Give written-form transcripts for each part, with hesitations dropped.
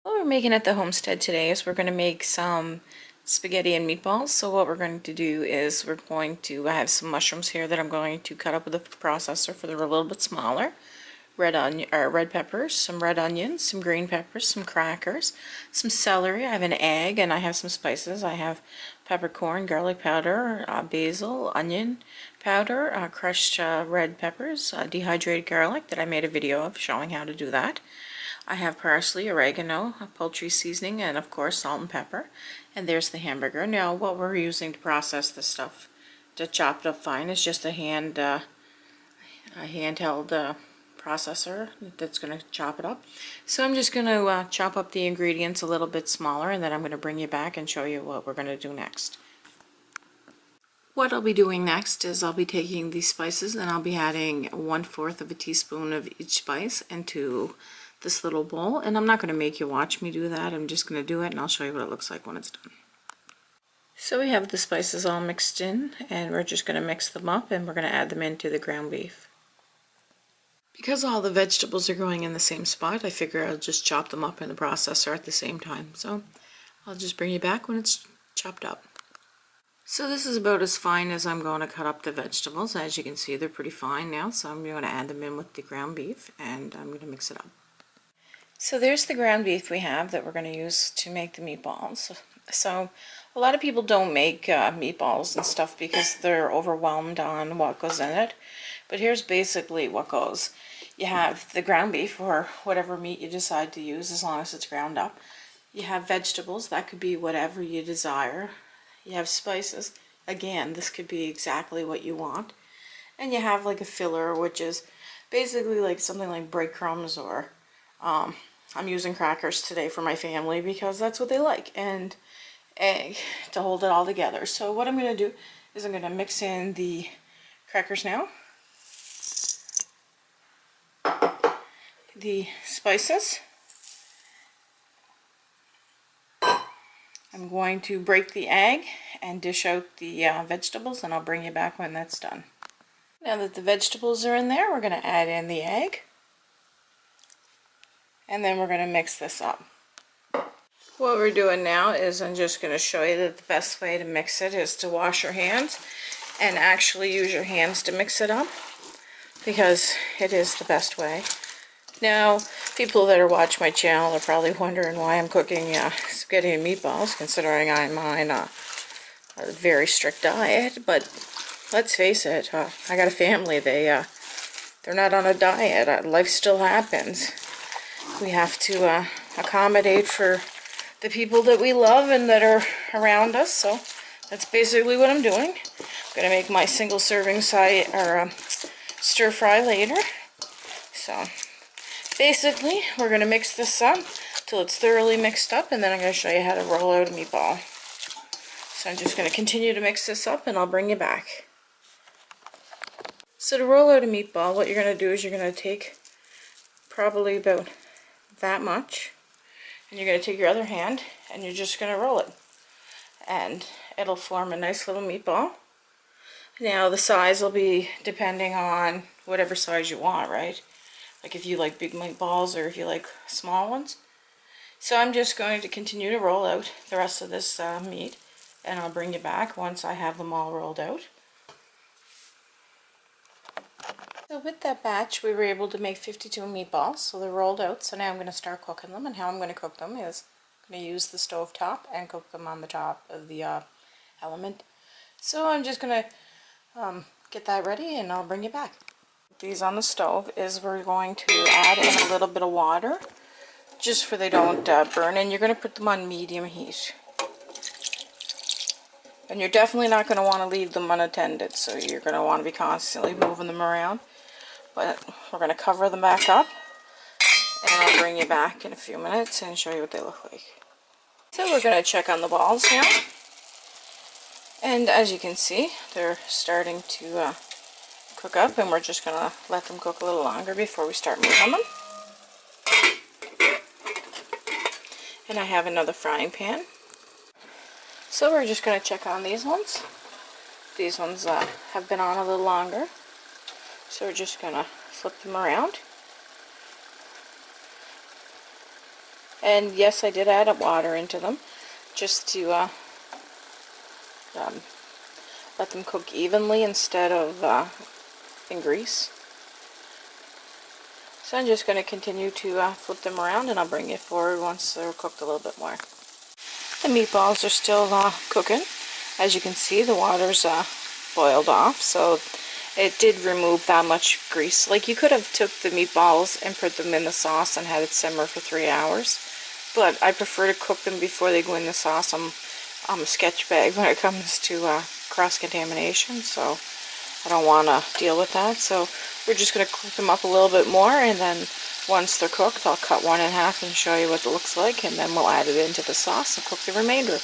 What we're making at the homestead today is we're going to make some spaghetti and meatballs. So what we're going to do is I have some mushrooms here that I'm going to cut up with a processor for they're a little bit smaller. Red peppers, some red onions, some green peppers, some crackers, some celery. I have an egg and I have some spices. I have peppercorn, garlic powder, basil, onion powder, crushed red peppers, dehydrated garlic that I made a video of showing how to do that. I have parsley, oregano, poultry seasoning, and of course salt and pepper. And there's the hamburger. Now what we're using to process this stuff, to chop it up fine, is just a handheld processor that's going to chop it up. So I'm just going to chop up the ingredients a little bit smaller, and then I'm going to bring you back and show you what we're going to do next. What I'll be doing next is I'll be taking these spices and I'll be adding 1/4 of a teaspoon of each spice into this little bowl, and I'm not going to make you watch me do that. I'm just going to do it and I'll show you what it looks like when it's done. So we have the spices all mixed in and we're just going to mix them up and we're going to add them into the ground beef. Because all the vegetables are going in the same spot, I figure I'll just chop them up in the processor at the same time. So I'll just bring you back when it's chopped up. So this is about as fine as I'm going to cut up the vegetables. As you can see, they're pretty fine now, so I'm going to add them in with the ground beef and I'm going to mix it up. So there's the ground beef we have that we're going to use to make the meatballs. So a lot of people don't make meatballs and stuff because they're overwhelmed on what goes in it. But here's basically what goes. You have the ground beef or whatever meat you decide to use as long as it's ground up. You have vegetables, that could be whatever you desire. You have spices, again this could be exactly what you want. And you have like a filler, which is basically like something like breadcrumbs or I'm using crackers today for my family because that's what they like, and egg to hold it all together. So what I'm going to do is I'm going to mix in the crackers now, the spices. I'm going to break the egg and dish out the vegetables, and I'll bring you back when that's done. Now that the vegetables are in there, we're going to add in the egg, and then we're going to mix this up. What we're doing now is I'm just going to show you that the best way to mix it is to wash your hands and actually use your hands to mix it up, because it is the best way. Now, people that are watching my channel are probably wondering why I'm cooking spaghetti and meatballs, considering I'm on a very strict diet. But let's face it, I got a family. They're not on a diet. Life still happens. We have to accommodate for the people that we love and that are around us. So that's basically what I'm doing. I'm gonna make my single serving stir fry later. So basically, we're going to mix this up till it's thoroughly mixed up, and then I'm going to show you how to roll out a meatball. So I'm just going to continue to mix this up, and I'll bring you back. So to roll out a meatball, what you're going to do is you're going to take probably about that much, and you're going to take your other hand, and you're just going to roll it. And it'll form a nice little meatball. Now the size will be depending on whatever size you want, right? Like if you like big meatballs or if you like small ones. So I'm just going to continue to roll out the rest of this meat, and I'll bring you back once I have them all rolled out. So with that batch we were able to make 52 meatballs, so they're rolled out. So now I'm going to start cooking them, and how I'm going to cook them is I'm going to use the stove top and cook them on the top of the element. So I'm just going to get that ready and I'll bring you back. These on the stove is we're going to add in a little bit of water just so they don't burn, and you're going to put them on medium heat. And you're definitely not going to want to leave them unattended, so you're going to want to be constantly moving them around. But we're going to cover them back up, and I'll bring you back in a few minutes and show you what they look like. So we're going to check on the balls now, and as you can see they're starting to cook up, and we're just going to let them cook a little longer before we start moving them. And I have another frying pan. So we're just going to check on these ones. These ones have been on a little longer. So we're just going to flip them around. And yes, I did add water into them just to let them cook evenly instead of in grease. So I'm just going to continue to flip them around, and I'll bring it forward once they're cooked a little bit more. The meatballs are still cooking. As you can see, the water's boiled off, so it did remove that much grease. Like, you could have took the meatballs and put them in the sauce and had it simmer for 3 hours, but I prefer to cook them before they go in the sauce. I'm a sketch bag when it comes to cross-contamination, so I don't want to deal with that. So we're just going to cook them up a little bit more, and then once they're cooked, I'll cut one in half and show you what it looks like, and then we'll add it into the sauce and cook the remainder.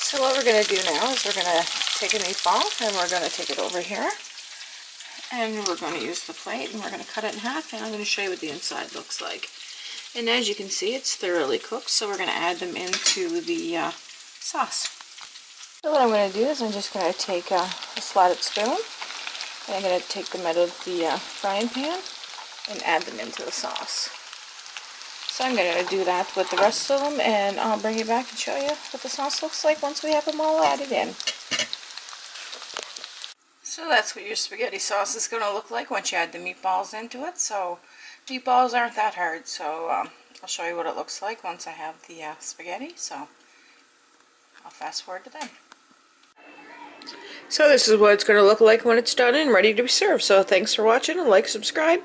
So what we're going to do now is we're going to take a meatball, and we're going to take it over here, and we're going to use the plate, and we're going to cut it in half, and I'm going to show you what the inside looks like. And as you can see, it's thoroughly cooked, so we're going to add them into the sauce. So what I'm going to do is I'm just going to take a slotted spoon, and I'm going to take them out of the frying pan and add them into the sauce. So I'm going to do that with the rest of them, and I'll bring you back and show you what the sauce looks like once we have them all added in. So that's what your spaghetti sauce is going to look like once you add the meatballs into it. So meatballs aren't that hard, so I'll show you what it looks like once I have the spaghetti. So I'll fast forward to then. So this is what it's going to look like when it's done and ready to be served. So thanks for watching, and like, subscribe.